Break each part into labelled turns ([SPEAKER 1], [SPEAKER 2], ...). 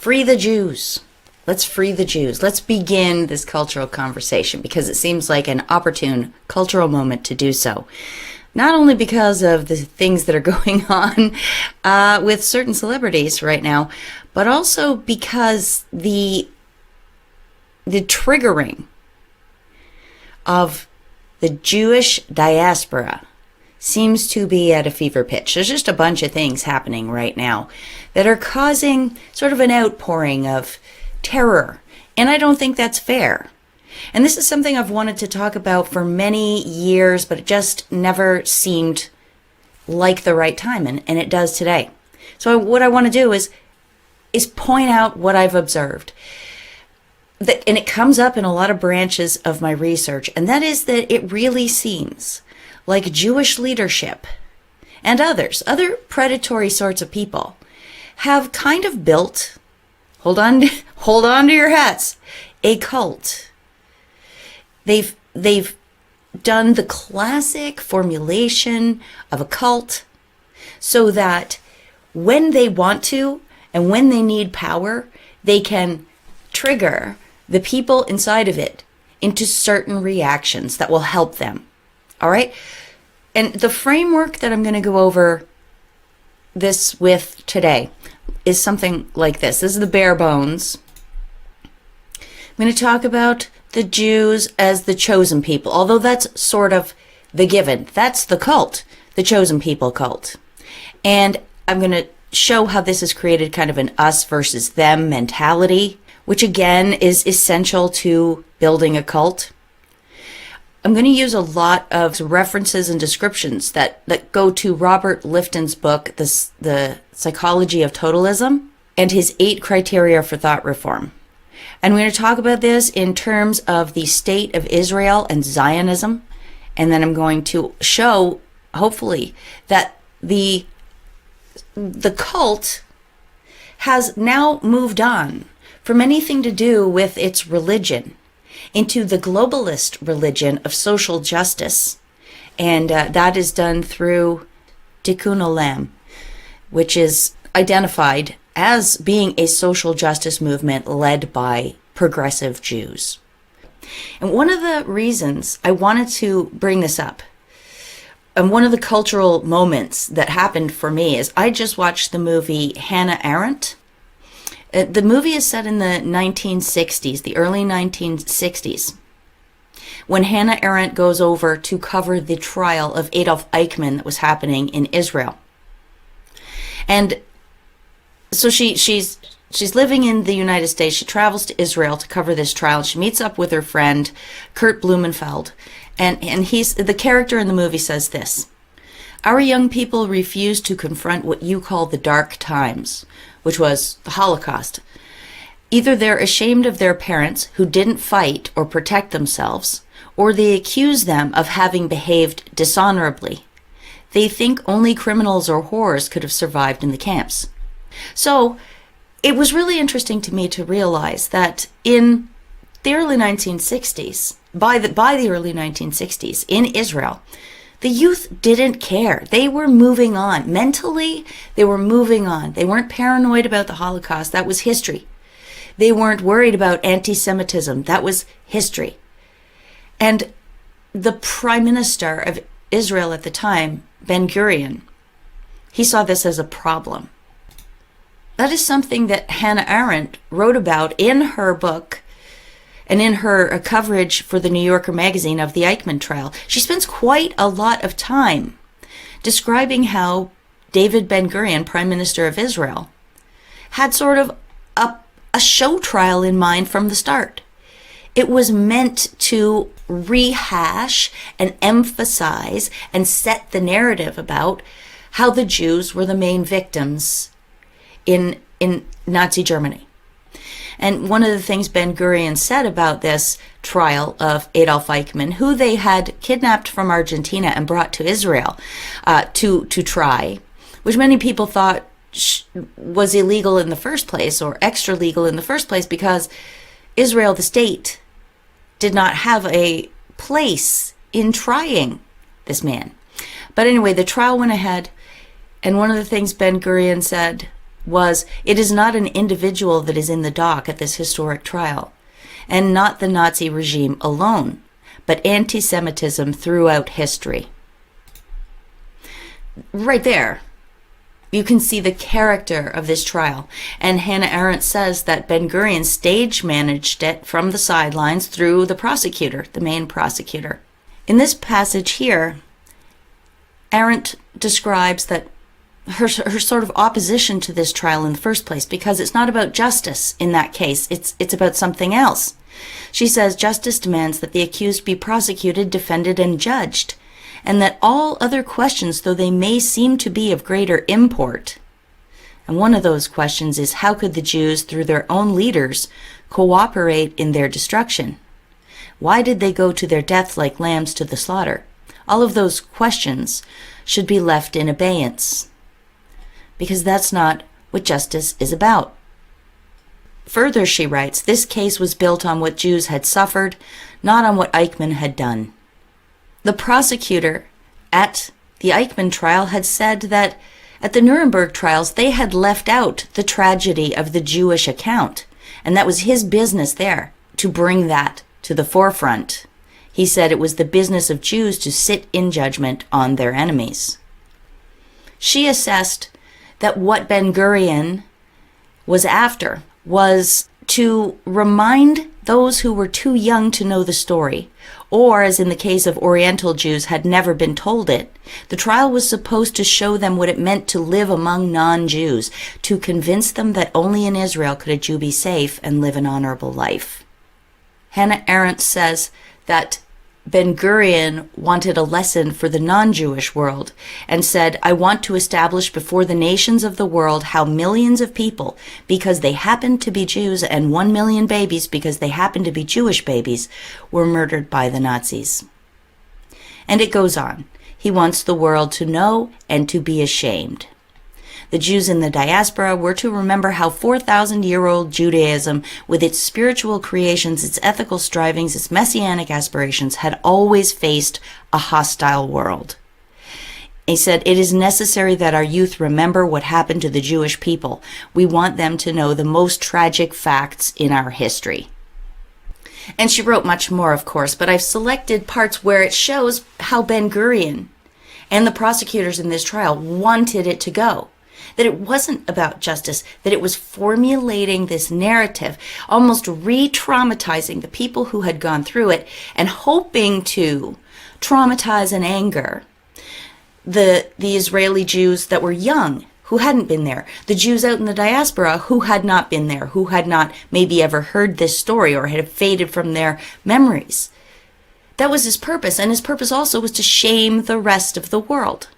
[SPEAKER 1] Free the Jews. Let's free the Jews. Let's begin this cultural conversation because it seems like an opportune cultural moment to do so. Not only because of the things that are going on with certain celebrities right now, but also because the triggering of the Jewish diaspora seems to be at a fever pitch. There's just a bunch of things happening right now that are causing sort of an outpouring of terror. And I don't think that's fair. And this is something I've wanted to talk about for many years, but it just never seemed like the right time. And it does today. So what I want to do is point out what I've observed. And it comes up in a lot of branches of my research. And that is that it really seems like Jewish leadership and other predatory sorts of people have kind of built, hold on to your hats, a cult. They've done the classic formulation of a cult so that when they want to and when they need power, they can trigger the people inside of it into certain reactions that will help them. All right? And the framework that I'm going to go over this with today is something like this. This is the bare bones. I'm going to talk about the Jews as the chosen people, although that's sort of the given. That's the cult, the chosen people cult. And I'm going to show how this has created kind of an us versus them mentality, which again is essential to building a cult. I'm going to use a lot of references and descriptions that go to Robert Lifton's book, The Psychology of Totalism, and his 8 criteria for thought reform. And we're going to talk about this in terms of the state of Israel and Zionism. And then I'm going to show, hopefully, that the cult has now moved on from anything to do with its religion into the globalist religion of social justice. And that is done through Tikkun Olam, which is identified as being a social justice movement led by progressive Jews. And one of the reasons I wanted to bring this up, and one of the cultural moments that happened for me, is I just watched the movie Hannah Arendt. The movie is set in the 1960s, the early 1960s, when Hannah Arendt goes over to cover the trial of Adolf Eichmann that was happening in Israel. And so she's living in the United States. She travels to Israel to cover this trial. She meets up with her friend, Kurt Blumenfeld. And the character in the movie says this: "Our young people refuse to confront what you call the dark times," which was the Holocaust. "Either they're ashamed of their parents who didn't fight or protect themselves, or they accuse them of having behaved dishonorably. They think only criminals or whores could have survived in the camps." So it was really interesting to me to realize that in the early 1960s, by the early 1960s in Israel, the youth didn't care. They were moving on. Mentally, they were moving on. They weren't paranoid about the Holocaust. That was history. They weren't worried about anti-Semitism. That was history. And the Prime Minister of Israel at the time, Ben-Gurion, he saw this as a problem. That is something that Hannah Arendt wrote about in her book and in her coverage for the New Yorker magazine of the Eichmann trial. She spends quite a lot of time describing how David Ben-Gurion, Prime Minister of Israel, had sort of a show trial in mind from the start. It was meant to rehash and emphasize and set the narrative about how the Jews were the main victims in Nazi Germany. And one of the things Ben-Gurion said about this trial of Adolf Eichmann, who they had kidnapped from Argentina and brought to Israel to try, which many people thought was illegal in the first place or extra legal in the first place because Israel, the state, did not have a place in trying this man. But anyway, the trial went ahead, and one of the things Ben-Gurion said was, it is not an individual that is in the dock at this historic trial, and not the Nazi regime alone, but anti-Semitism throughout history. Right there, you can see the character of this trial. And Hannah Arendt says that Ben-Gurion stage managed it from the sidelines through the prosecutor, the main prosecutor. In this passage here, Arendt describes that her sort of opposition to this trial in the first place, because it's not about justice in that case, it's about something else. She says justice demands that the accused be prosecuted, defended, and judged, and that all other questions, though they may seem to be of greater import, and one of those questions is, how could the Jews, through their own leaders, cooperate in their destruction? Why did they go to their death like lambs to the slaughter? All of those questions should be left in abeyance, because that's not what justice is about. Further, she writes, this case was built on what Jews had suffered, not on what Eichmann had done. The prosecutor at the Eichmann trial had said that at the Nuremberg trials, they had left out the tragedy of the Jewish account, and that was his business there, to bring that to the forefront. He said it was the business of Jews to sit in judgment on their enemies. She assessed that what Ben-Gurion was after was to remind those who were too young to know the story, or, as in the case of Oriental Jews, had never been told it. The trial was supposed to show them what it meant to live among non-Jews, to convince them that only in Israel could a Jew be safe and live an honorable life. Hannah Arendt says that Ben-Gurion wanted a lesson for the non-Jewish world and said, I want to establish before the nations of the world how millions of people, because they happened to be Jews, and 1 million babies, because they happened to be Jewish babies, were murdered by the Nazis. And it goes on. He wants the world to know and to be ashamed. The Jews in the diaspora were to remember how 4,000-year-old Judaism, with its spiritual creations, its ethical strivings, its messianic aspirations, had always faced a hostile world. He said, it is necessary that our youth remember what happened to the Jewish people. We want them to know the most tragic facts in our history. And she wrote much more, of course, but I've selected parts where it shows how Ben-Gurion and the prosecutors in this trial wanted it to go. That it wasn't about justice, that it was formulating this narrative, almost re-traumatizing the people who had gone through it and hoping to traumatize and anger the Israeli Jews that were young, who hadn't been there, the Jews out in the diaspora who had not been there, who had not maybe ever heard this story or had faded from their memories. That was his purpose, and his purpose also was to shame the rest of the world.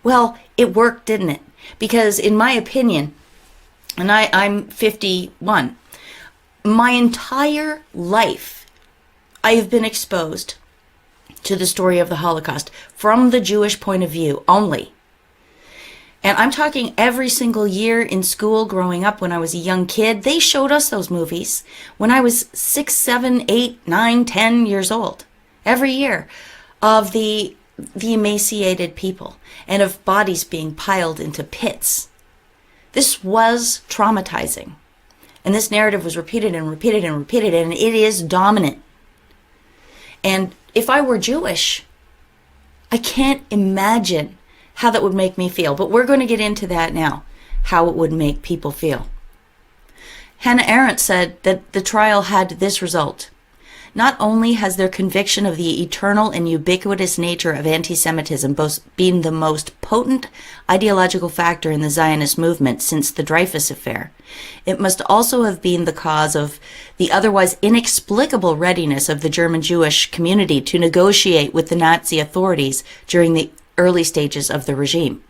[SPEAKER 1] Well, it worked, didn't it? Because in my opinion, and I'm 51, my entire life I have been exposed to the story of the Holocaust from the Jewish point of view only. And I'm talking every single year in school growing up when I was a young kid. They showed us those movies when I was 6, 7, 8, 9, 10 years old. Every year of the emaciated people and of bodies being piled into pits. This was traumatizing. And this narrative was repeated and repeated and repeated, and it is dominant. And if I were Jewish, I can't imagine how that would make me feel. But we're going to get into that now, how it would make people feel. Hannah Arendt said that the trial had this result. Not only has their conviction of the eternal and ubiquitous nature of anti-Semitism been the most potent ideological factor in the Zionist movement since the Dreyfus Affair, it must also have been the cause of the otherwise inexplicable readiness of the German Jewish community to negotiate with the Nazi authorities during the early stages of the regime.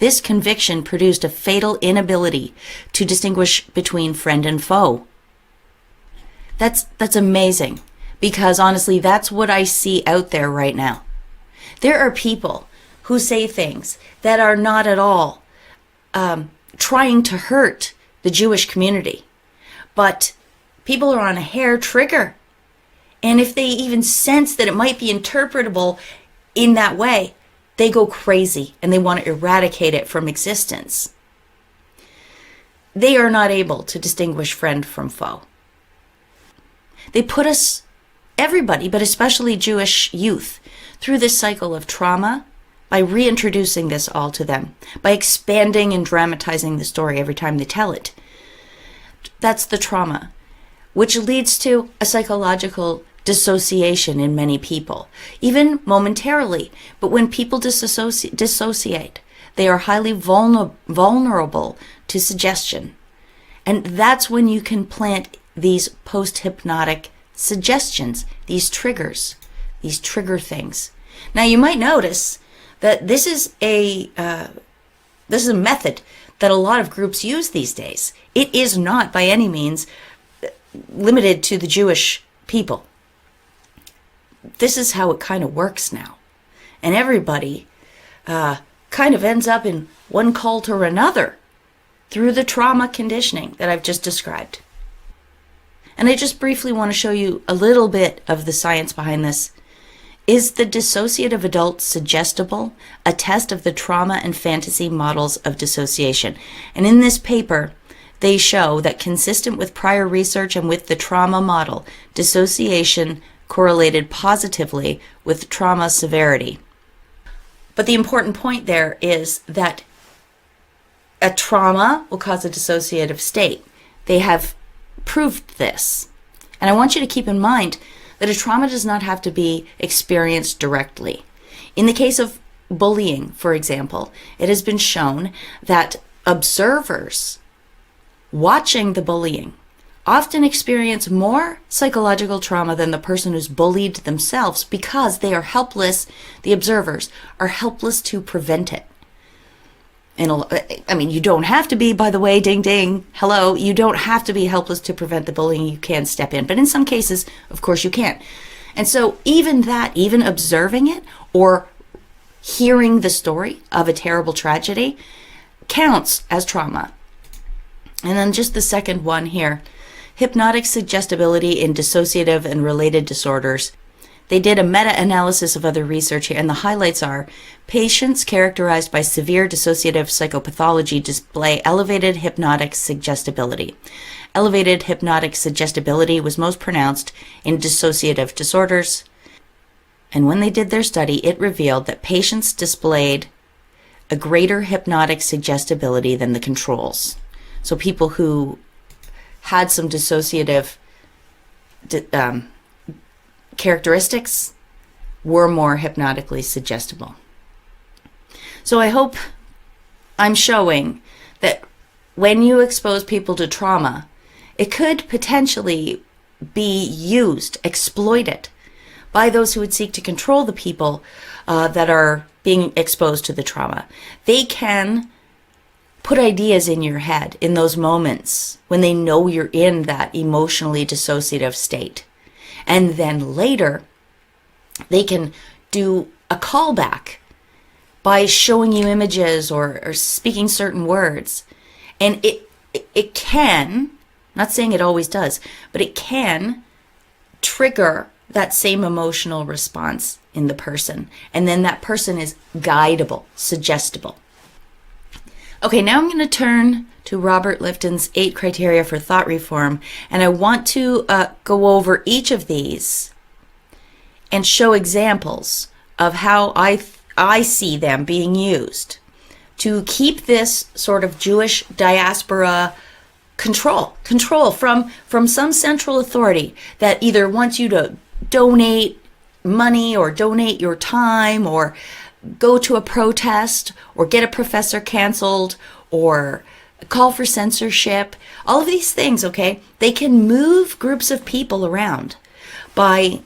[SPEAKER 1] This conviction produced a fatal inability to distinguish between friend and foe. That's amazing. Because honestly, that's what I see out there right now. There are people who say things that are not at all trying to hurt the Jewish community. But people are on a hair trigger. And if they even sense that it might be interpretable in that way, they go crazy and they want to eradicate it from existence. they are not able to distinguish friend from foe. They put us, everybody, but especially Jewish youth, through this cycle of trauma by reintroducing this all to them, by expanding and dramatizing the story every time they tell it. That's the trauma, which leads to a psychological dissociation in many people, even momentarily. But when people dissociate, they are highly vulnerable to suggestion. And that's when you can plant these post-hypnotic suggestions, these triggers, these trigger things. Now you might notice that this is a method that a lot of groups use these days. It is not by any means limited to the Jewish people. This is how it kind of works now. And everybody kind of ends up in one cult or another through the trauma conditioning that I've just described. And I just briefly want to show you a little bit of the science behind this. Is the dissociative adult suggestible? A test of the trauma and fantasy models of dissociation. And in this paper, they show that consistent with prior research and with the trauma model, dissociation correlated positively with trauma severity. But the important point there is that a trauma will cause a dissociative state. They have proved this. And I want you to keep in mind that a trauma does not have to be experienced directly. In the case of bullying, for example, it has been shown that observers watching the bullying often experience more psychological trauma than the person who's bullied themselves because they are helpless, the observers are helpless to prevent it. And I mean, you don't have to be, by the way, ding, ding, hello, you don't have to be helpless to prevent the bullying. You can step in. But in some cases, of course, you can't. And so even observing it or hearing the story of a terrible tragedy counts as trauma. And then just the second one here, hypnotic suggestibility in dissociative and related disorders. They did a meta-analysis of other research here, and the highlights are patients characterized by severe dissociative psychopathology display elevated hypnotic suggestibility. Elevated hypnotic suggestibility was most pronounced in dissociative disorders, and when they did their study, it revealed that patients displayed a greater hypnotic suggestibility than the controls. So people who had some dissociative characteristics were more hypnotically suggestible. So I hope I'm showing that when you expose people to trauma, it could potentially be used, exploited by those who would seek to control the people that are being exposed to the trauma. They can put ideas in your head in those moments when they know you're in that emotionally dissociative state. And then later, they can do a callback by showing you images or speaking certain words. And it can, not saying it always does, but it can trigger that same emotional response in the person. And then that person is guidable, suggestible. Okay, now I'm going to turn to Robert Lifton's 8 criteria for thought reform, and I want to go over each of these and show examples of how I see them being used to keep this sort of Jewish diaspora control from some central authority that either wants you to donate money or donate your time or go to a protest or get a professor canceled or call for censorship. All of these things, okay, they can move groups of people around by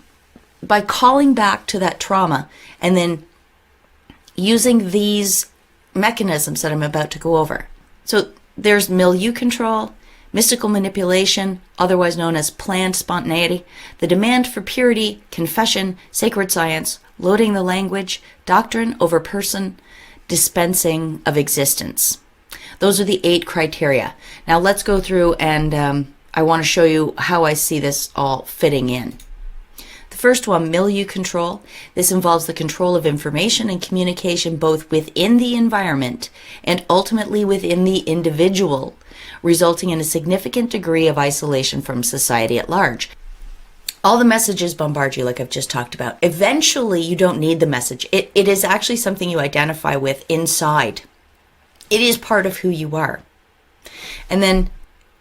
[SPEAKER 1] calling back to that trauma and then using these mechanisms that I'm about to go over. So there's milieu control, mystical manipulation, otherwise known as planned spontaneity, the demand for purity, confession, sacred science, loading the language, doctrine over person, dispensing of existence. Those are the 8 criteria. Now let's go through and I want to show you how I see this all fitting in. The first one, milieu control. This involves the control of information and communication both within the environment and ultimately within the individual, resulting in a significant degree of isolation from society at large. All the messages bombard you, like I've just talked about. Eventually, you don't need the message. It is actually something you identify with inside. It is part of who you are. And then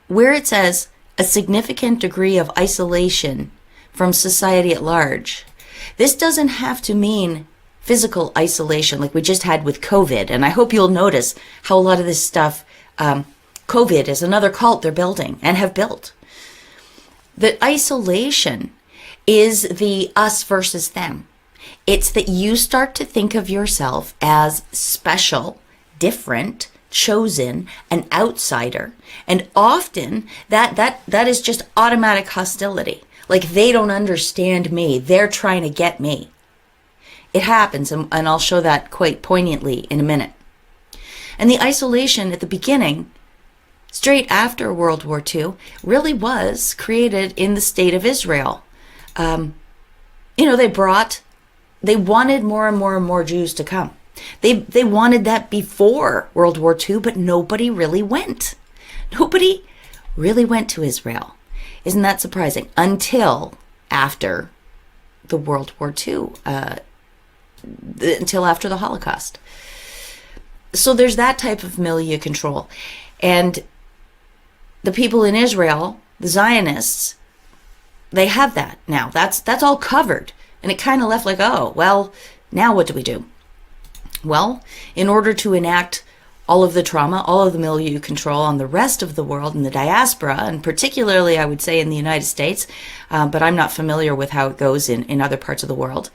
[SPEAKER 1] where it says a significant degree of isolation from society at large, this doesn't have to mean physical isolation like we just had with COVID. And I hope you'll notice how a lot of this stuff, COVID is another cult they're building and have built. The isolation is the us versus them. It's that you start to think of yourself as special, different, chosen, an outsider. And often that is just automatic hostility. Like they don't understand me. They're trying to get me. It happens, and I'll show that quite poignantly in a minute. And the isolation at the beginning, straight after World War II, really was created in the state of Israel. They wanted more and more and more Jews to come. They wanted that before World War II, but nobody really went. Nobody really went to Israel. Isn't that surprising? Until after the World War II, until after the Holocaust. So there's that type of milieu control. And the people in Israel, the Zionists, they have that now. That's all covered. And it kind of left like, oh, well, now what do we do? Well, in order to enact all of the trauma, all of the milieu control on the rest of the world and the diaspora, and particularly, I would say, in the United States, but I'm not familiar with how it goes in other parts of the world,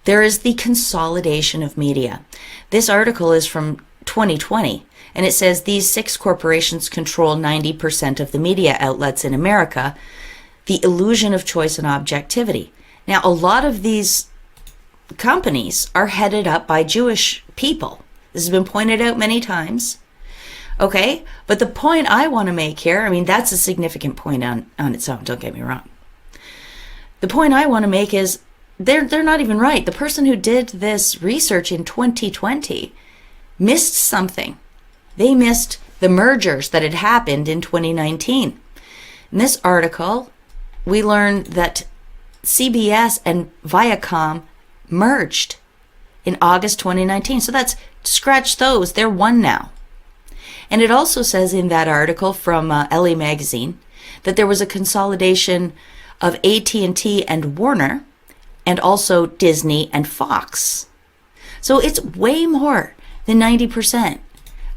[SPEAKER 1] there is the consolidation of media. This article is from 2020, and it says these 6 corporations control 90% of the media outlets in America, the illusion of choice and objectivity. Now, a lot of these companies are headed up by Jewish people. This has been pointed out many times. Okay, but the point I want to make here, I mean, that's a significant point on its own, don't get me wrong. The point I want to make is they're not even right. The person who did this research in 2020 missed something. They missed the mergers that had happened in 2019. In this article, we learned that CBS and Viacom merged in August 2019. So that's, scratch those, they're one now. And it also says in that article from LA Magazine that there was a consolidation of AT&T and Warner, and also Disney and Fox. So it's way more than 90%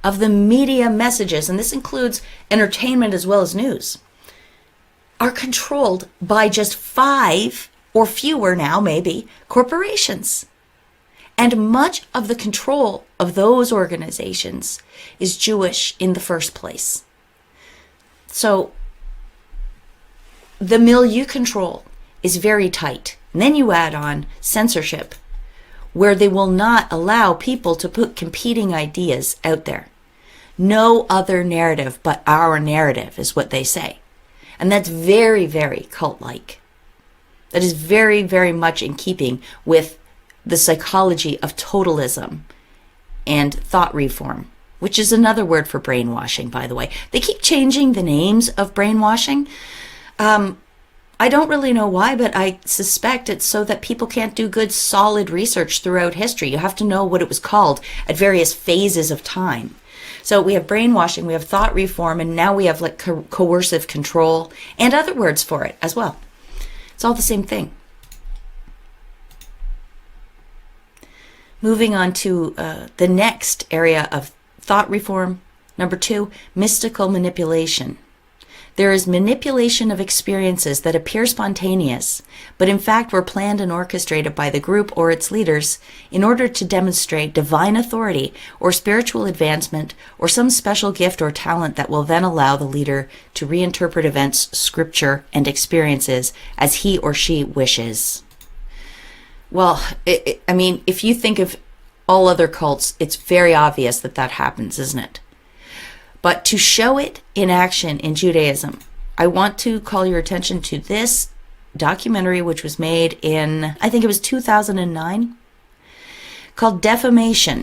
[SPEAKER 1] of the media messages, and this includes entertainment as well as news, are controlled by just 5 or fewer now, maybe, corporations. And much of the control of those organizations is Jewish in the first place. So the milieu control is very tight. And then you add on censorship, where they will not allow people to put competing ideas out there. No other narrative but our narrative is what they say. And that's very, very cult-like. That is very, very much in keeping with the psychology of totalism and thought reform, which is another word for brainwashing, by the way. They keep changing the names of brainwashing. I don't really know why, but I suspect it's so that people can't do good, solid research throughout history. You have to know what it was called at various phases of time. So we have brainwashing, we have thought reform, and now we have like coercive control and other words for it as well. It's all the same thing. Moving on to the next area of thought reform. Number 2, mystical manipulation. There is manipulation of experiences that appear spontaneous, but in fact were planned and orchestrated by the group or its leaders in order to demonstrate divine authority or spiritual advancement or some special gift or talent that will then allow the leader to reinterpret events, scripture, and experiences as he or she wishes. Well, I mean, if you think of all other cults, it's very obvious that that happens, isn't it? But to show it in action in Judaism, I want to call your attention to this documentary which was made in, I think it was 2009, called Defamation.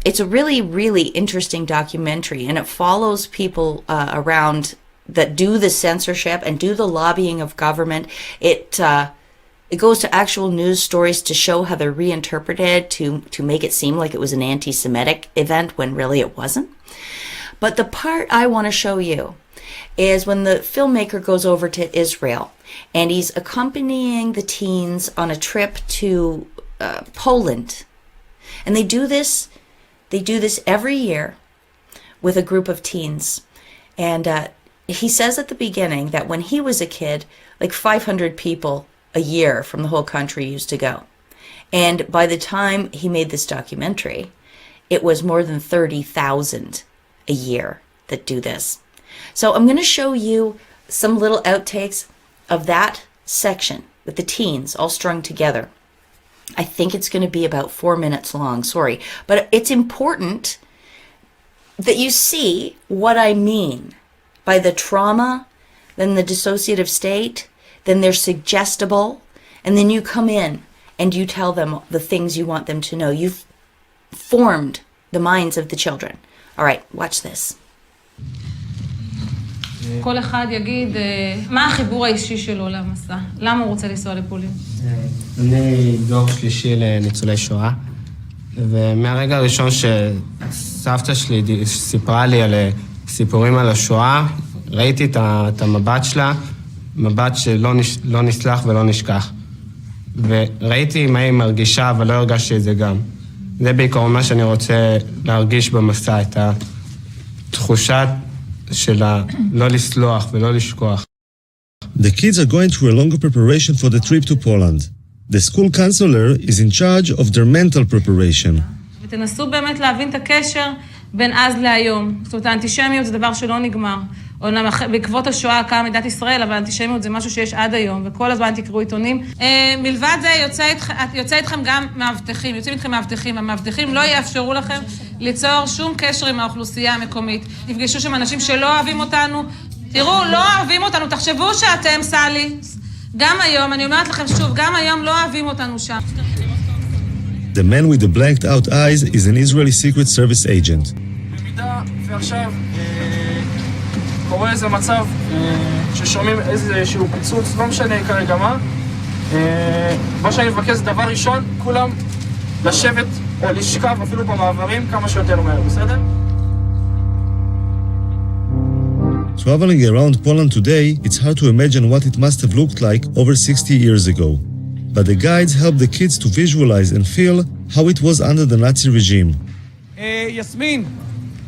[SPEAKER 1] It's a really, really interesting documentary, and it follows people around that do the censorship and do the lobbying of government. It goes to actual news stories to show how they're reinterpreted to make it seem like it was an anti-Semitic event when really it wasn't. But the part I want to show you is when the filmmaker goes over to Israel and he's accompanying the teens on a trip to Poland. And they do this every year with a group of teens. And he says at the beginning that when he was a kid, like 500 people a year from the whole country used to go. And by the time he made this documentary, it was more than 30,000 a year that do this. So I'm going to show you some little outtakes of that section with the teens all strung together. I think it's going to be about 4 minutes long, sorry. But it's important that you see what I mean by the trauma, then the dissociative state, then they're suggestible, and then you come in and you tell them the things you want them to know. You've formed the minds of the children. All right, watch this.
[SPEAKER 2] כל אחד יגיד מה החיבור האישי שלו למסע, למה הוא רוצה לנסוע לפולין.
[SPEAKER 3] אני דור שלישי לניצולי שואה, ומהרגע הראשון שסבתא שלי סיפרה לי על סיפורים על השואה, ראיתי את המבט שלה, מבט שלא נסלח ולא נשכח. וראיתי מה היא מרגישה, אבל לא הרגשתי את זה גם. זה בעיקרון מה שאני רוצה להרגיש במסע, את התחושת שלה לא לסלוח ולא לשכוח.
[SPEAKER 4] The kids are going through a longer preparation for the trip to Poland. The school counselor is in charge of their mental preparation.
[SPEAKER 2] ותנסו באמת להבין את הקשר בין אז להיום. זאת אומרת, האנטישמיות זה דבר שלא נגמר. בעקבות השואה קמה מדינת ישראל, אבל האנטישמיות זה משהו שיש עד היום, וכל הזמן תקראו עיתונים. מלבד זה יוצא איתכם גם מאבטחים, יוצאים איתכם מאבטחים. המאבטחים לא יאפשרו לכם ליצור שום קשר עם האוכלוסייה המקומית. תפגשו שם אנשים שלא אוהבים אותנו. תראו, לא אוהבים אותנו, תחשבו שאתם, סלי. גם היום, אני אומרת לכם שוב, גם היום לא אוהבים אותנו שם.
[SPEAKER 4] The man with the blanked out eyes is an Israeli Secret Service agent.
[SPEAKER 5] במידה ועכשיו קורה איזה מצב ששומעים איזשהו פיצוץ, לא משנה כרגע מה שאני מבקש זה דבר ראשון, כולם לשבת או לשכב אפילו במעברים כמה שיותר מהר, בסדר?
[SPEAKER 4] Traveling around Poland today, it's hard to imagine what it must have looked like over 60 years ago. But the guides help the kids to visualize and feel how it was under the Nazi regime.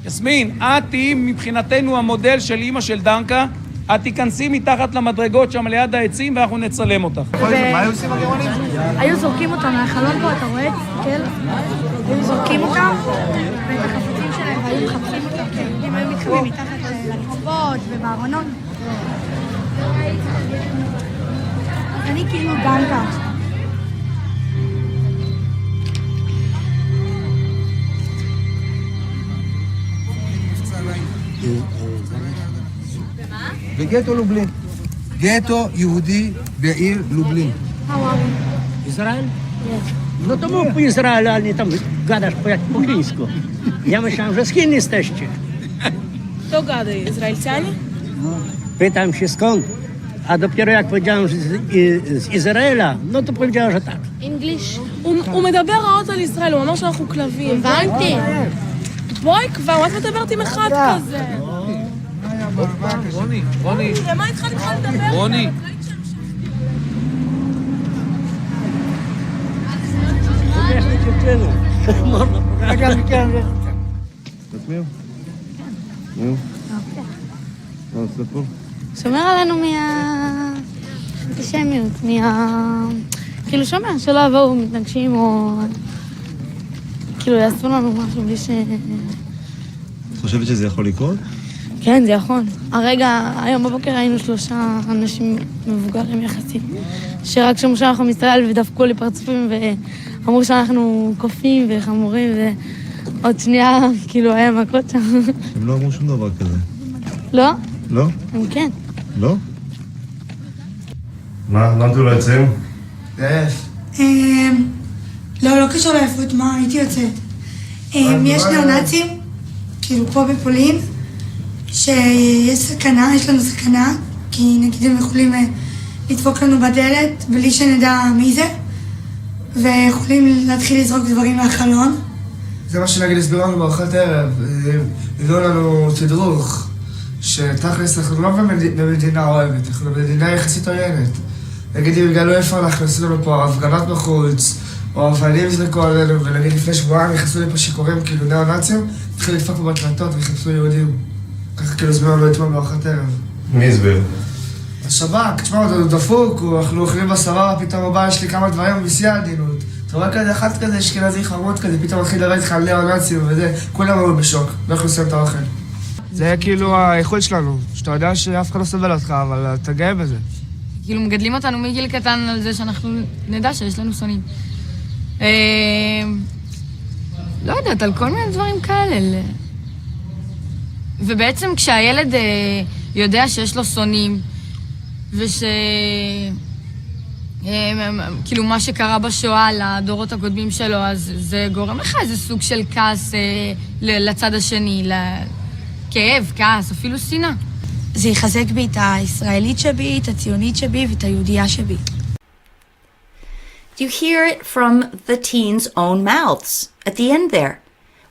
[SPEAKER 5] יסמין, את היא מבחינתנו המודל של אמא של דנקה, את תיכנסי מתחת למדרגות שם ליד העצים ואנחנו נצלם אותך. מה היו עושים הגרמנים?
[SPEAKER 6] היו זורקים אותם מהחלון פה, אתה רואה? כן. היו זורקים אותם, ואת החפצים שלהם, והיו מחפשים אותם, כי הם היו מתחבאים מתחת לרצפות ובארונות. אני כאילו דנקה.
[SPEAKER 7] בגטו לובלין. גטו יהודי בעיר לובלין.
[SPEAKER 8] Izrael? No to mów po Izraelu, a nie tam gadasz jak po chińsku. Ja myślałem, że z Chin jesteście.
[SPEAKER 2] Kto gada? Izraelcianie?
[SPEAKER 8] Pytam się skąd, a dopiero jak powiedziałem, że z Izraela, no to powiedziała, że tak.
[SPEAKER 6] English.
[SPEAKER 2] הוא מדבר רעות על ישראל, הוא אמר שאנחנו כלבים.
[SPEAKER 6] הבנתי.
[SPEAKER 2] בואי כבר, מה את מדברת עם אחד כזה?
[SPEAKER 5] רוני.
[SPEAKER 2] למה התחלת לדבר?
[SPEAKER 5] רוני.
[SPEAKER 6] שומר עלינו מהאנטישמיות, כאילו שומר, שלא יבואו מתנגשים או כאילו יעשו לנו משהו בלי ש...
[SPEAKER 4] את חושבת שזה יכול לקרות?
[SPEAKER 6] כן, זה יכול. הרגע, היום בבוקר היינו 3 אנשים מבוגרים יחסית, שרק שמעו שאנחנו מישראל ודפקו לי פרצופים ואמרו שאנחנו קופים וחמורים ועוד שנייה כאילו היה מכות שם.
[SPEAKER 4] הם לא אמרו שום דבר כזה.
[SPEAKER 6] לא?
[SPEAKER 4] לא?
[SPEAKER 6] הם כן.
[SPEAKER 4] לא? מה? לא נתנו לו יוצאים?
[SPEAKER 9] לא קשור לעייפות, מה? הייתי יוצאת. יש ניאו-נאצים, כאילו פה בפולין, שיש סכנה, יש לנו סכנה, כי נגיד הם יכולים לדפוק לנו בדלת בלי שנדע מי זה, ויכולים להתחיל לזרוק דברים מהחלון.
[SPEAKER 7] זה מה שנגיד הסבירו לנו בארוחת ערב, הביאו לנו תדרוך, שתכלס אנחנו לא במדינה אוהבת, אנחנו במדינה יחסית עוינת. נגיד אם יגלו איפה אנחנו עשינו לנו פה הפגנות בחוץ, או אבנים יזרקו עלינו, ונגיד לפני שבועיים נכנסו לי פה שיכורים כאילו ניאו-נאצים, התחילו לדפוק פה בקלטות וחיפשו יהודים. ככה כאילו הסבירו לנו אתמול בארוחת ערב.
[SPEAKER 4] מי הסביר?
[SPEAKER 7] השב"כ, תשמע, הוא דפוק, אנחנו אוכלים בסבבה, פתאום הבא יש לי כמה דברים בשיא העדינות. אתה רואה כזה, אחד כזה, אשכנזי חמוד כזה, פתאום מתחיל לראות איתך על ניאו-נאצים וזה, כולם היו בשוק, לא יכולים לסיים את האוכל. זה כאילו האיכות שלנו, שאתה יודע שאף אחד לא סובל אותך, אבל אתה גאה בזה.
[SPEAKER 6] כאילו מגדלים אותנו מגיל קטן על זה שאנחנו נדע שיש לנו שונאים. לא יודעת, על כל מיני דברים כאלה. ובעצם כשהילד יודע שיש לו שונאים, כאילו מה שקרה בשואה לדורות הקודמים שלו, אז זה גורם לך איזה סוג של כעס לצד השני, כאב, כעס, אפילו שנאה.
[SPEAKER 9] זה יחזק בי את הישראלית שבי, את הציונית שבי ואת היהודייה שבי.
[SPEAKER 1] You hear it from the teens' own mouths at the end there.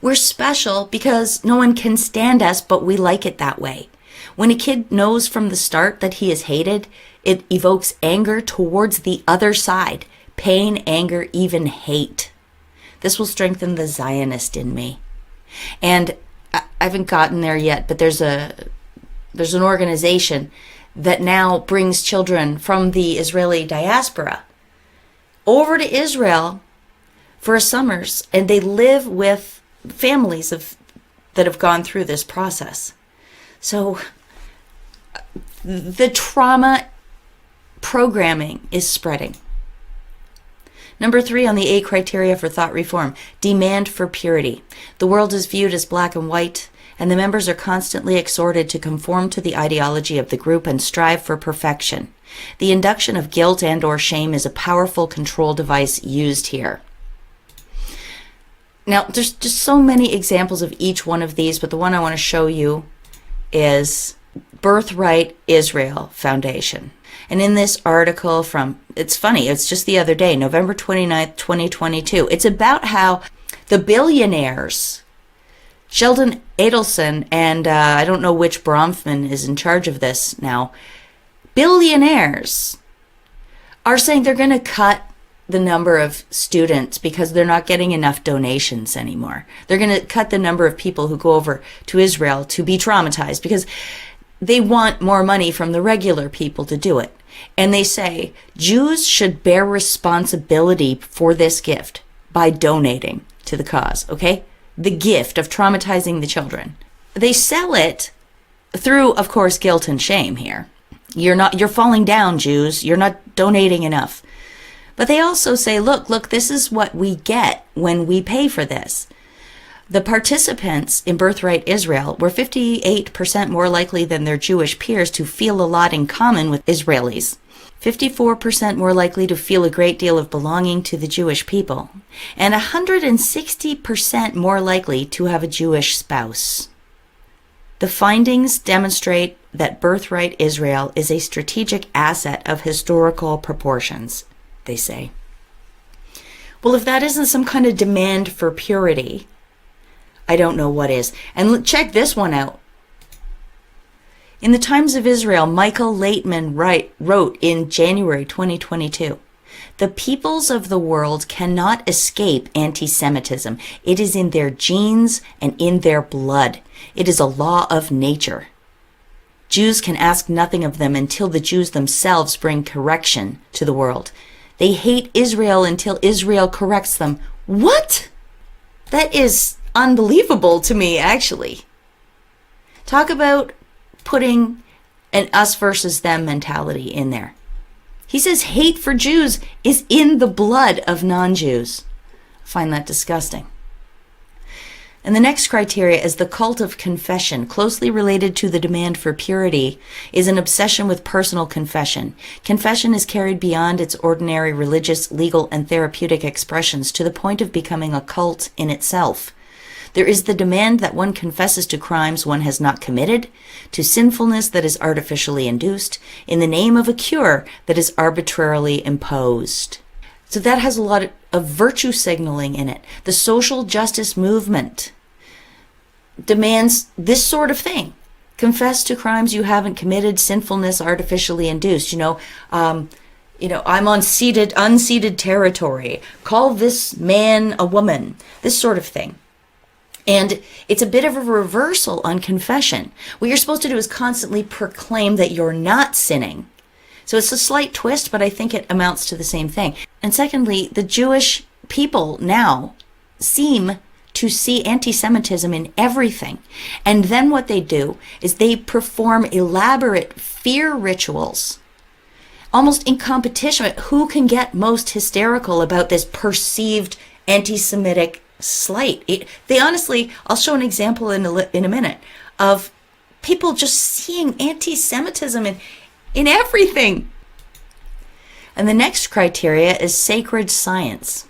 [SPEAKER 1] We're special because no one can stand us, but we like it that way. When a kid knows from the start that he is hated, it evokes anger towards the other side. Pain, anger, even hate. This will strengthen the Zionist in me. And I haven't gotten there yet, but there's an organization that now brings children from the Israeli diaspora over to Israel for summers, and they live with families that have gone through this process. So the trauma programming is spreading. Number 3 on the A criteria for thought reform, demand for purity. The world is viewed as black and white, and the members are constantly exhorted to conform to the ideology of the group and strive for perfection. The induction of guilt and or shame is a powerful control device used here. Now, there's just so many examples of each one of these, but the one I want to show you is Birthright Israel Foundation. And in this article from, it's funny, it's just the other day, November 29th, 2022, it's about how the billionaires, Sheldon Adelson, and I don't know which Bronfman is in charge of this now, billionaires are saying they're going to cut the number of students because they're not getting enough donations anymore. They're going to cut the number of people who go over to Israel to be traumatized because they want more money from the regular people to do it. And they say Jews should bear responsibility for this gift by donating to the cause, okay? The gift of traumatizing the children. They sell it through, of course, guilt and shame here. You're falling down, Jews. You're not donating enough. But they also say, look, this is what we get when we pay for this. The participants in Birthright Israel were 58% more likely than their Jewish peers to feel a lot in common with Israelis, 54% more likely to feel a great deal of belonging to the Jewish people, and 160% more likely to have a Jewish spouse. The findings demonstrate that Birthright Israel is a strategic asset of historical proportions, they say. Well, if that isn't some kind of demand for purity, I don't know what is. And check this one out. In the Times of Israel, Michael Laitman wrote in January 2022, "The peoples of the world cannot escape anti-Semitism. It is in their genes and in their blood. It is a law of nature. Jews can ask nothing of them until the Jews themselves bring correction to the world. They hate Israel until Israel corrects them." What? That is unbelievable to me, actually. Talk about putting an us versus them mentality in there. He says hate for Jews is in the blood of non-Jews. I find that disgusting. And the next criteria is the cult of confession, closely related to the demand for purity, is an obsession with personal confession. Confession is carried beyond its ordinary religious, legal, and therapeutic expressions to the point of becoming a cult in itself. There is the demand that one confesses to crimes one has not committed, to sinfulness that is artificially induced, in the name of a cure that is arbitrarily imposed. So that has a lot of virtue signaling in it. The social justice movement demands this sort of thing. Confess to crimes you haven't committed, sinfulness artificially induced. I'm on unceded territory. Call this man a woman. This sort of thing. And it's a bit of a reversal on confession. What you're supposed to do is constantly proclaim that you're not sinning. So it's a slight twist, but I think it amounts to the same thing. And secondly, the Jewish people now seem to see anti-Semitism in everything. And then what they do is they perform elaborate fear rituals, almost in competition with who can get most hysterical about this perceived anti-Semitic slight. They honestly, I'll show an example in a minute, of people just seeing anti-Semitism in everything. And the next criteria is sacred science.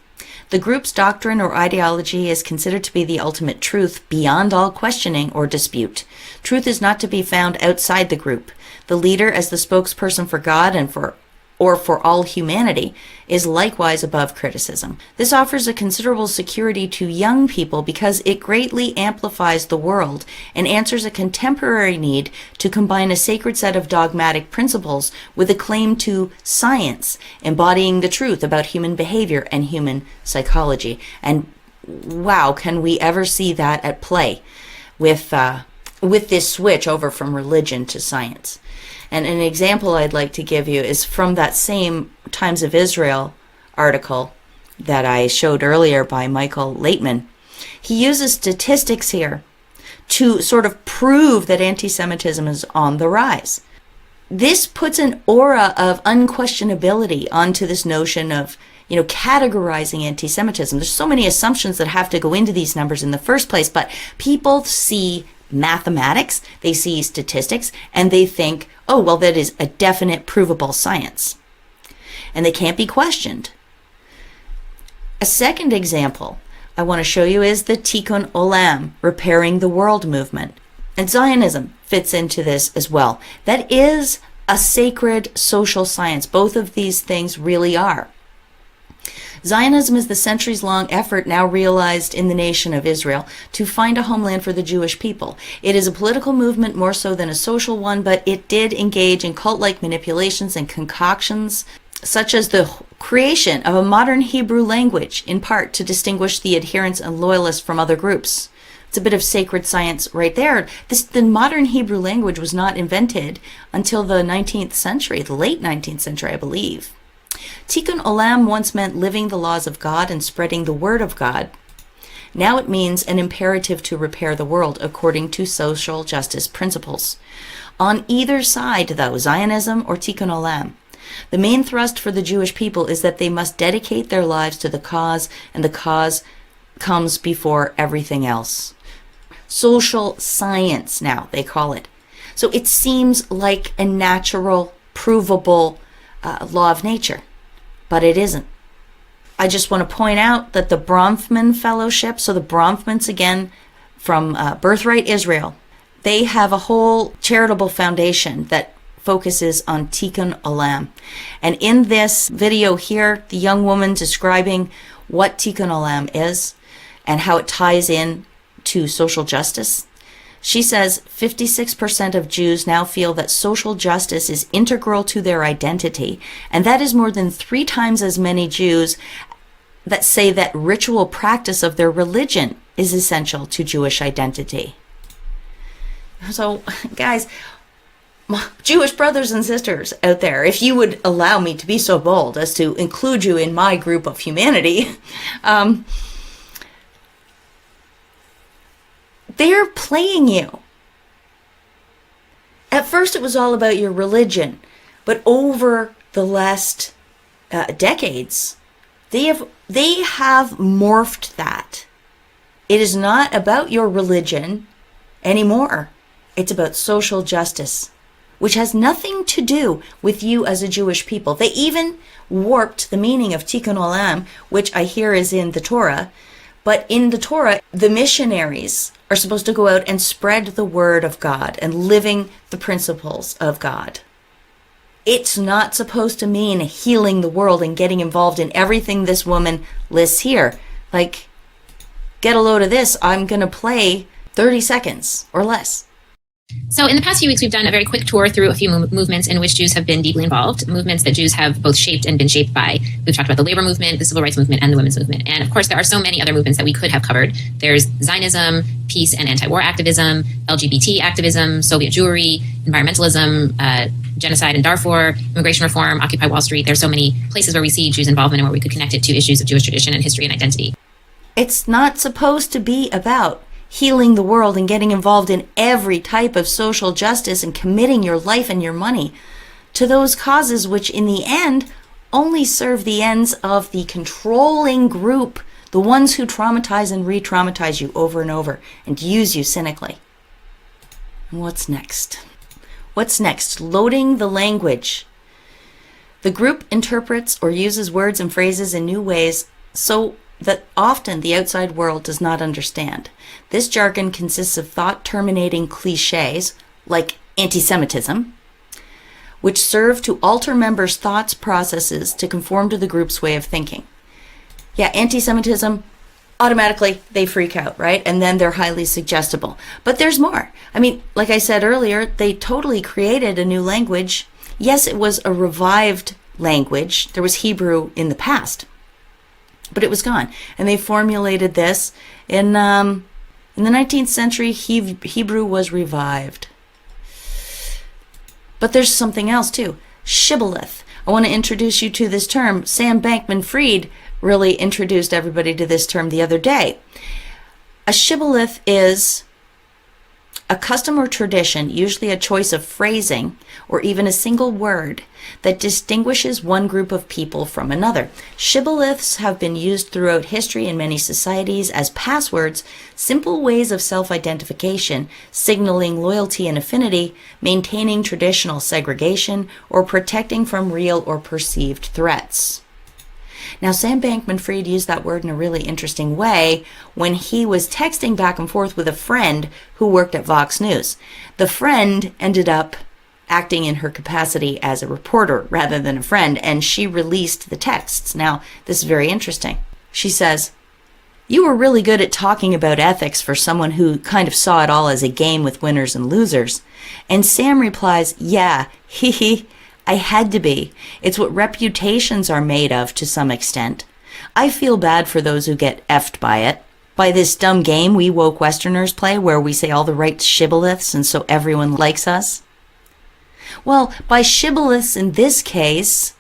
[SPEAKER 1] The group's doctrine or ideology is considered to be the ultimate truth beyond all questioning or dispute. Truth is not to be found outside the group. The leader, as the spokesperson for God and for all humanity, is likewise above criticism. This offers a considerable security to young people because it greatly amplifies the world and answers a contemporary need to combine a sacred set of dogmatic principles with a claim to science, embodying the truth about human behavior and human psychology. And wow, can we ever see that at play with this switch over from religion to science? And an example I'd like to give you is from that same Times of Israel article that I showed earlier by Michael Laitman. He uses statistics here to sort of prove that anti-Semitism is on the rise. This puts an aura of unquestionability onto this notion of, categorizing anti-Semitism. There's so many assumptions that have to go into these numbers in the first place, but people see mathematics, they see statistics, and they think, oh, well, that is a definite, provable science. And they can't be questioned. A second example I want to show you is the Tikkun Olam, repairing the world movement. And Zionism fits into this as well. That is a sacred social science. Both of these things really are. Zionism is the centuries-long effort now realized in the nation of Israel to find a homeland for the Jewish people. It is a political movement more so than a social one, but it did engage in cult-like manipulations and concoctions, such as the creation of a modern Hebrew language, in part to distinguish the adherents and loyalists from other groups. It's a bit of sacred science right there. The modern Hebrew language was not invented until the 19th century, the late 19th century, I believe. Tikkun Olam once meant living the laws of God and spreading the word of God. Now it means an imperative to repair the world according to social justice principles. On either side, though, Zionism or Tikkun Olam, the main thrust for the Jewish people is that they must dedicate their lives to the cause, and the cause comes before everything else. Social science, now they call it. So it seems like a natural, provable law of nature, but it isn't. I just want to point out that the Bronfman Fellowship, so the Bronfmans again from Birthright Israel, they have a whole charitable foundation that focuses on Tikkun Olam. And in this video here, the young woman describing what Tikkun Olam is and how it ties in to social justice, she says 56% of Jews now feel that social justice is integral to their identity, and that is more than 3 times as many Jews that say that ritual practice of their religion is essential to Jewish identity. So, guys, Jewish brothers and sisters out there, if you would allow me to be so bold as to include you in my group of humanity, they're playing you. At first it was all about your religion, but over the last decades, they have morphed that It is not about your religion anymore. It's about social justice, which has nothing to do with you as a Jewish people. They even warped the meaning of Tikkun Olam, which I hear is in the Torah. But in the Torah, the missionaries are supposed to go out and spread the word of God and living the principles of God. It's not supposed to mean healing the world and getting involved in everything this woman lists here. Like, get a load of this, I'm going to play 30 seconds or less.
[SPEAKER 10] So in the past few weeks, we've done a very quick tour through a few movements in which Jews have been deeply involved, movements that Jews have both shaped and been shaped by. We've talked about the labor movement, the civil rights movement, and the women's movement. And of course, there are so many other movements that we could have covered. There's Zionism, peace and anti-war activism, LGBT activism, Soviet Jewry, environmentalism, genocide in Darfur, immigration reform, Occupy Wall Street. There's so many places where we see Jews' involvement and where we could connect it to issues of Jewish tradition and history and identity.
[SPEAKER 1] It's not supposed to be about healing the world and getting involved in every type of social justice and committing your life and your money to those causes which in the end only serve the ends of the controlling group, the ones who traumatize and re-traumatize you over and over and use you cynically. And what's next? What's next? Loading the language. The group interprets or uses words and phrases in new ways so that often the outside world does not understand. This jargon consists of thought-terminating cliches, like anti-Semitism, which serve to alter members' thoughts processes to conform to the group's way of thinking. Yeah, anti-Semitism, automatically they freak out, right? And then they're highly suggestible. But there's more. I mean, like I said earlier, they totally created a new language. Yes, it was a revived language. There was Hebrew in the past, but it was gone. And they formulated this in the 19th century. Hebrew was revived. But there's something else too. Shibboleth. I want to introduce you to this term. Sam Bankman-Fried really introduced everybody to this term the other day. A shibboleth is a custom or tradition, usually a choice of phrasing or even a single word that distinguishes one group of people from another. Shibboleths have been used throughout history in many societies as passwords, simple ways of self-identification, signaling loyalty and affinity, maintaining traditional segregation, or protecting from real or perceived threats. Now, Sam Bankman-Fried used that word in a really interesting way when he was texting back and forth with a friend who worked at Vox News. The friend ended up acting in her capacity as a reporter rather than a friend, and she released the texts. Now, this is very interesting. She says, "You were really good at talking about ethics for someone who kind of saw it all as a game with winners and losers." And Sam replies, "Yeah, hee. I had to be. It's what reputations are made of to some extent. I feel bad for those who get effed by it. By this dumb game we woke Westerners play where we say all the right shibboleths and so everyone likes us." Well, by shibboleths in this case,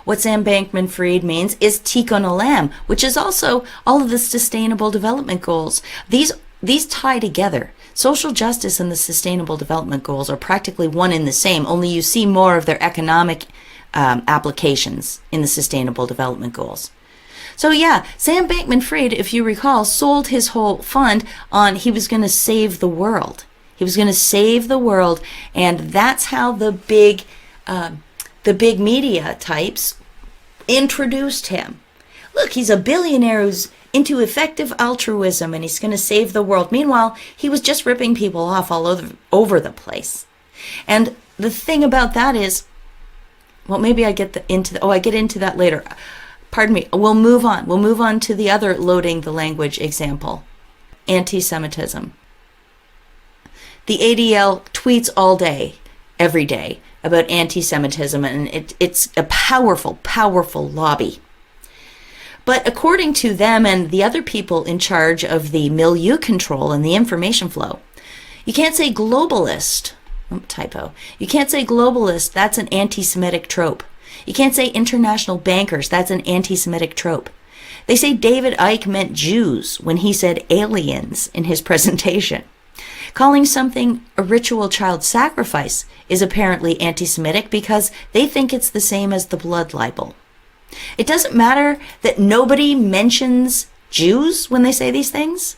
[SPEAKER 1] what Sam Bankman-Fried means is Tikkun Olam, which is also all of the Sustainable Development Goals. These tie together. Social justice and the Sustainable Development Goals are practically one and the same, only you see more of their economic applications in the Sustainable Development Goals. So yeah, Sam Bankman-Fried, if you recall, sold his whole fund on he was going to save the world. He was going to save the world, and that's how the big media types introduced him. Look, he's a billionaire who's into effective altruism and he's going to save the world. Meanwhile, he was just ripping people off all over the place. And the thing about that is, well, maybe I get into that later. Pardon me. We'll move on. We'll move on to the other loading the language example. Anti-Semitism. The ADL tweets all day, every day, about anti-Semitism, and it's a powerful, powerful lobby. But according to them and the other people in charge of the milieu control and the information flow, you can't say globalist. Typo. You can't say globalist. That's an anti-Semitic trope. You can't say international bankers. That's an anti-Semitic trope. They say David Icke meant Jews when he said aliens in his presentation. Calling something a ritual child sacrifice is apparently anti-Semitic because they think it's the same as the blood libel. It doesn't matter that nobody mentions Jews when they say these things.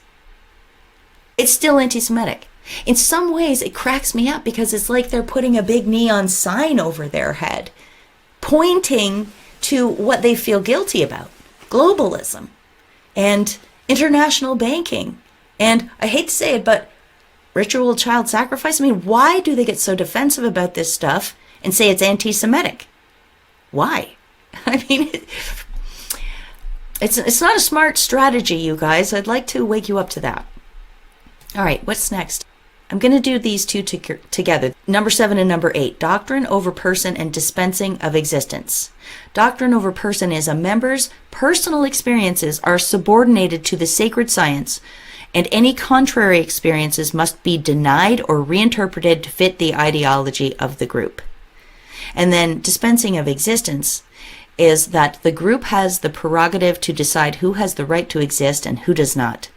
[SPEAKER 1] it's still anti-Semitic. In some ways, it cracks me up because it's like they're putting a big neon sign over their head, pointing to what they feel guilty about: globalism and international banking. And I hate to say it, but ritual child sacrifice. I mean, why do they get so defensive about this stuff and say it's anti-Semitic? Why? I mean, it's not a smart strategy, you guys. I'd like to wake you up to that. All right, what's next? I'm going to do these two together. Number 7 and number 8. Doctrine over person and dispensing of existence. Doctrine over person is a member's personal experiences are subordinated to the sacred science, and any contrary experiences must be denied or reinterpreted to fit the ideology of the group. And then dispensing of existence is that the group has the prerogative to decide who has the right to exist and who does not.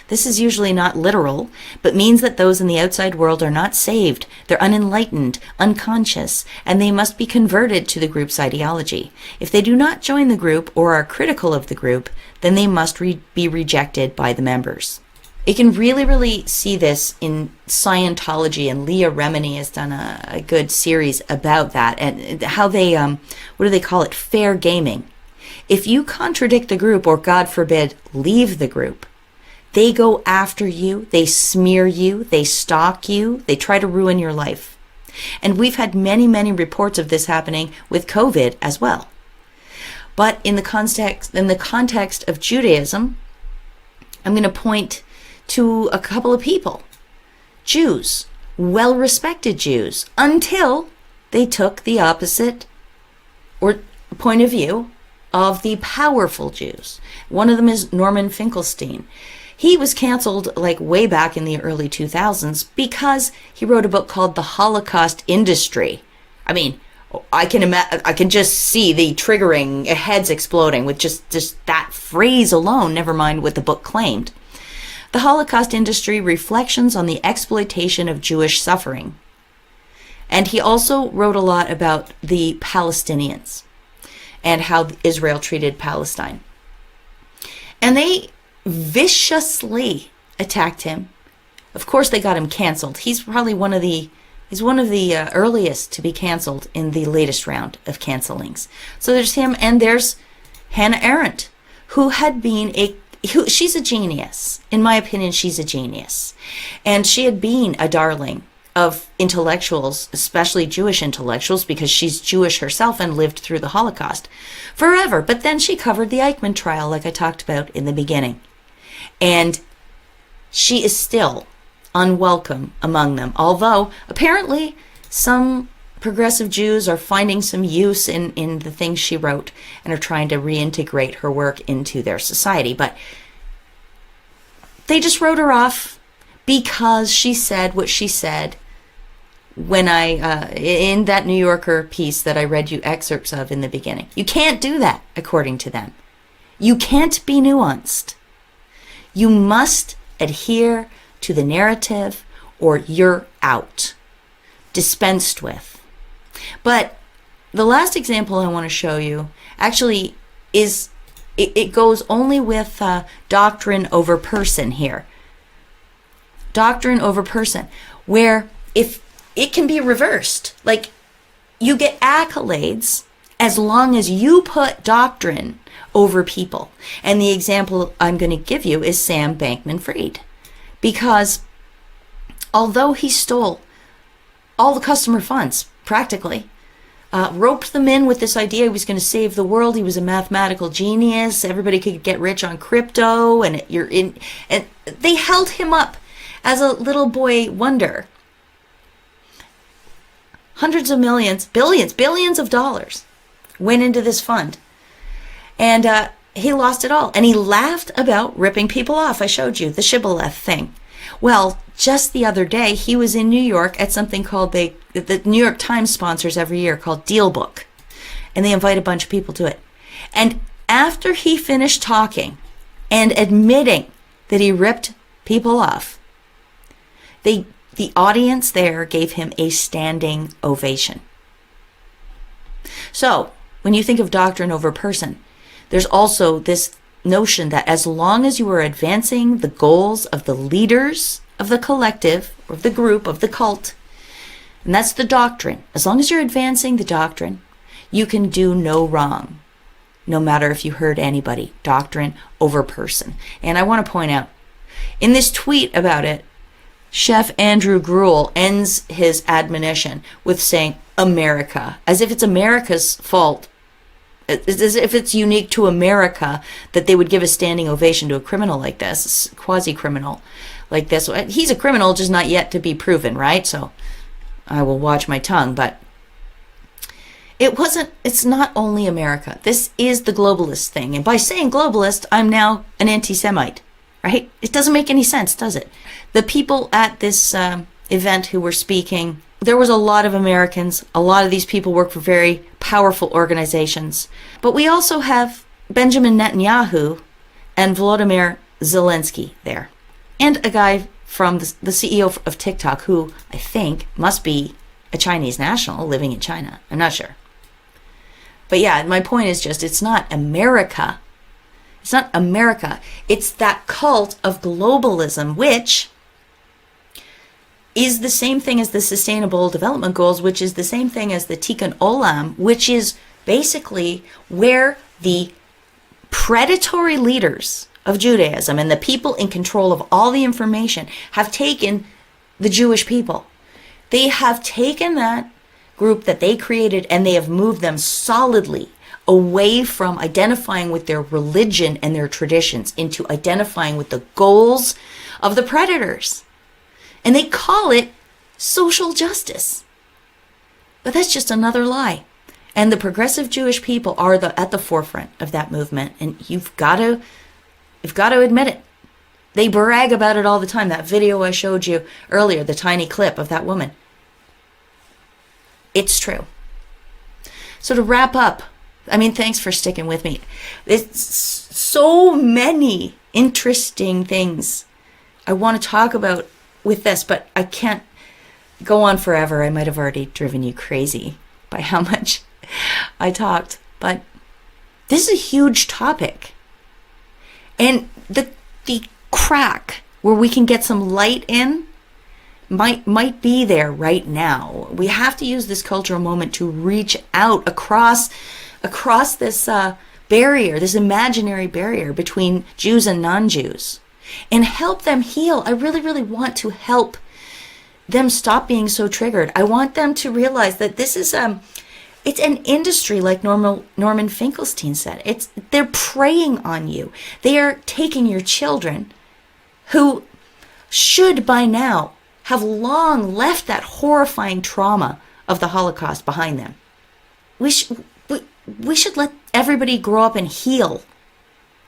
[SPEAKER 1] This is usually not literal, but means that those in the outside world are not saved, they're unenlightened, unconscious, and they must be converted to the group's ideology. If they do not join the group or are critical of the group, then they must be rejected by the members. You can really see this in Scientology, and Leah Remini has done a good series about that, and how they, what do they call it? Fair gaming. If you contradict the group, or God forbid, leave the group, they go after you, they smear you, they stalk you, they try to ruin your life. And we've had many reports of this happening with COVID as well. But in the context of Judaism, I'm going to point to a couple of people. Jews, well-respected Jews, until they took the opposite or point of view of the powerful Jews. One of them is Norman Finkelstein. He was canceled like way back in the early 2000s because he wrote a book called The Holocaust Industry. I mean, I can just see the triggering, heads exploding with just that phrase alone, never mind what the book claimed. The Holocaust Industry: Reflections on the Exploitation of Jewish Suffering. And he also wrote a lot about the Palestinians and how Israel treated Palestine. And they viciously attacked him. Of course, they got him canceled. He's probably one of the earliest to be canceled in the latest round of cancelings. So there's him, and there's Hannah Arendt, who had been she's a genius. In my opinion, she's a genius. And she had been a darling of intellectuals, especially Jewish intellectuals, because she's Jewish herself and lived through the Holocaust forever. But then she covered the Eichmann trial, like I talked about in the beginning. And she is still unwelcome among them, although apparently some progressive Jews are finding some use in the things she wrote and are trying to reintegrate her work into their society. But they just wrote her off because she said what she said when in that New Yorker piece that I read you excerpts of in the beginning. You can't do that, according to them. You can't be nuanced. You must adhere to the narrative or you're out, dispensed with. But the last example I want to show you actually is, it goes only with doctrine over person here. Doctrine over person, where if it can be reversed, like you get accolades as long as you put doctrine over people. And the example I'm going to give you is Sam Bankman-Fried, because although he stole all the customer funds, practically, roped them in with this idea he was going to save the world. He was a mathematical genius. Everybody could get rich on crypto, and they held him up as a little boy wonder. Hundreds of millions, billions of dollars went into this fund. And he lost it all. And he laughed about ripping people off. I showed you the shibboleth thing. Well, just the other day, he was in New York at something called the New York Times sponsors every year, called Deal Book. And they invite a bunch of people to it. And after he finished talking and admitting that he ripped people off, the audience there gave him a standing ovation. So, when you think of doctrine over person, there's also this notion that as long as you are advancing the goals of the leaders of the collective, or the group, of the cult. And that's the doctrine. As long as you're advancing the doctrine, you can do no wrong, no matter if you hurt anybody. Doctrine over person. And I want to point out, in this tweet about it, Chef Andrew Gruel ends his admonition with saying America, as if it's America's fault, as if it's unique to America that they would give a standing ovation to a criminal like this, quasi-criminal like this. He's a criminal, just not yet to be proven, right? So I will watch my tongue, but it's not only America. This is the globalist thing. And by saying globalist, I'm now an anti-Semite, right? It doesn't make any sense, does it? The people at this event who were speaking, there was a lot of Americans. A lot of these people work for very powerful organizations. But we also have Benjamin Netanyahu and Volodymyr Zelensky there. And a guy from the CEO of TikTok, who I think must be a Chinese national living in China. I'm not sure. But yeah, my point is just, it's not America. It's not America. It's that cult of globalism, which is the same thing as the Sustainable Development Goals, which is the same thing as the Tikkun Olam, which is basically where the predatory leaders of Judaism and the people in control of all the information have taken the Jewish people. They have taken that group that they created and they have moved them solidly away from identifying with their religion and their traditions into identifying with the goals of the predators. And they call it social justice. But that's just another lie. And the progressive Jewish people are at the forefront of that movement. And you've got to admit it. They brag about it all the time. That video I showed you earlier, the tiny clip of that woman. It's true. So to wrap up, thanks for sticking with me. There's so many interesting things I want to talk about with this, but I can't go on forever. I might have already driven you crazy by how much I talked, but this is a huge topic. And the crack where we can get some light in might be there right now. We have to use this cultural moment to reach out across this barrier, this imaginary barrier between Jews and non-Jews, and help them heal. I really, really want to help them stop being so triggered. I want them to realize that this is it's an industry, like Norman Finkelstein said. They're preying on you. They are taking your children, who should by now have long left that horrifying trauma of the Holocaust behind them. We should let everybody grow up and heal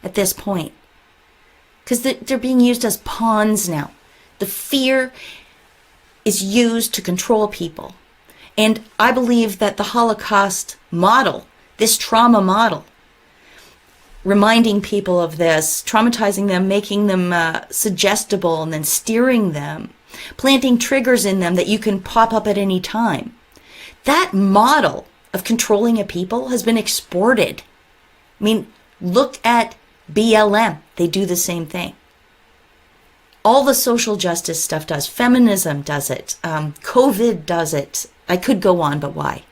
[SPEAKER 1] at this point, because they're being used as pawns now. The fear is used to control people. And I believe that the Holocaust model, this trauma model, reminding people of this, traumatizing them, making them suggestible, and then steering them, planting triggers in them that you can pop up at any time. That model of controlling a people has been exported. Look at BLM. They do the same thing. All the social justice stuff does. Feminism does it. COVID does it. I could go on, but why?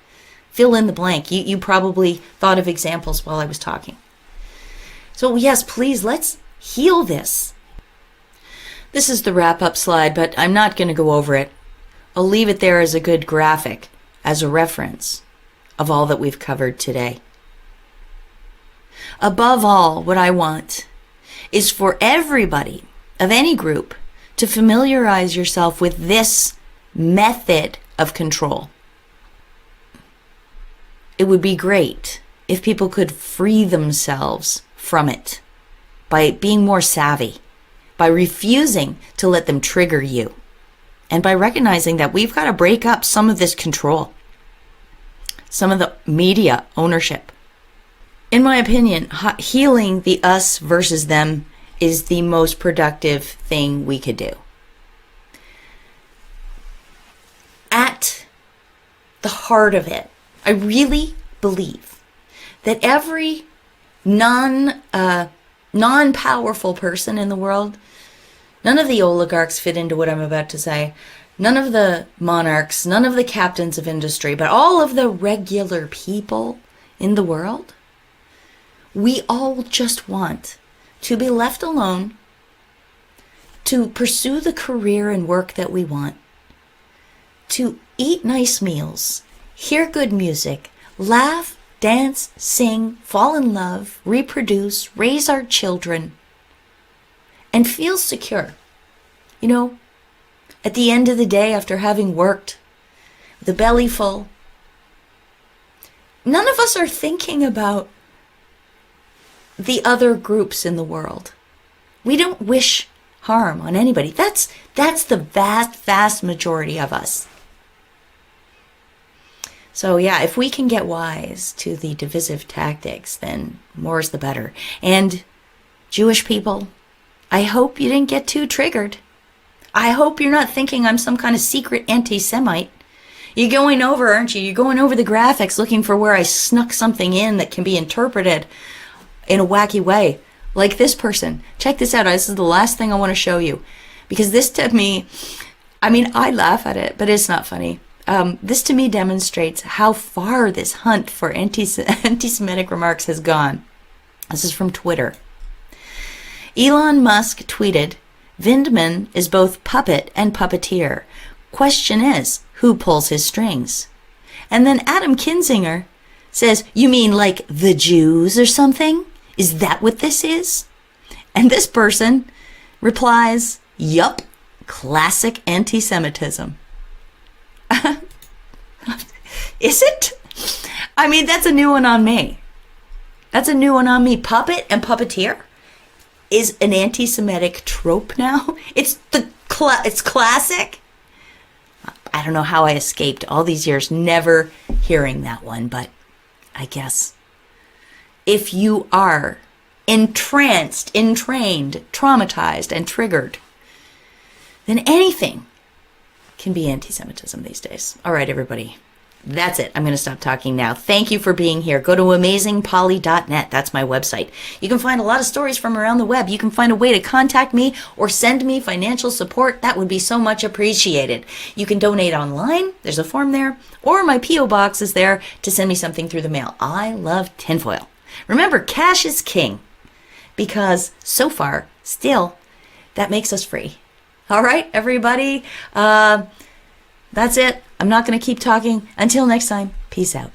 [SPEAKER 1] Fill in the blank. You probably thought of examples while I was talking. So yes, please, let's heal this. This is the wrap-up slide, but I'm not going to go over it. I'll leave it there as a good graphic, as a reference of all that we've covered today. Above all, what I want is for everybody of any group to familiarize yourself with this method of control. It would be great if people could free themselves from it by being more savvy, by refusing to let them trigger you, and by recognizing that we've got to break up some of this control, some of the media ownership. In my opinion, healing the us versus them is the most productive thing we could do. At the heart of it, I really believe that every non-powerful person in the world None of the oligarchs fit into what I'm about to say. None of the monarchs, none of the captains of industry, but all of the regular people in the world. We all just want to be left alone to pursue the career and work that we want, to eat nice meals, hear good music, laugh, dance, sing, fall in love, reproduce, raise our children, and feel secure. You know, at the end of the day, after having worked, the belly full, none of us are thinking about the other groups in the world. We don't wish harm on anybody. That's the vast majority of us. So yeah, if we can get wise to the divisive tactics, then more's the better. And Jewish people, I hope you didn't get too triggered. I hope you're not thinking I'm some kind of secret anti-Semite. You're going over, aren't you? You're going over the graphics looking for where I snuck something in that can be interpreted in a wacky way. Like this person. Check this out. This is the last thing I want to show you. Because this to me, I mean, I laugh at it, but it's not funny. This to me demonstrates how far this hunt for anti-Semitic remarks has gone. This is from Twitter. Elon Musk tweeted, Vindman is both puppet and puppeteer. Question is, who pulls his strings? And then Adam Kinzinger says, you mean like the Jews or something? Is that what this is? And this person replies, yup, classic anti-Semitism. Is it? I mean, that's a new one on me. That's a new one on me. Puppet and puppeteer is an anti-Semitic trope now. It's classic. I don't know how I escaped all these years never hearing that one, but I guess if you are entranced, entrained, traumatized, and triggered, then anything can be anti-Semitism these days. All right, everybody. That's it. I'm going to stop talking now. Thank you for being here. Go to amazingpolly.net. That's my website. You can find a lot of stories from around the web. You can find a way to contact me or send me financial support. That would be so much appreciated. You can donate online. There's a form there. Or my P.O. box is there to send me something through the mail. I love tinfoil. Remember, cash is king. Because so far, still, that makes us free. All right, everybody. That's it. I'm not going to keep talking. Until next time, peace out.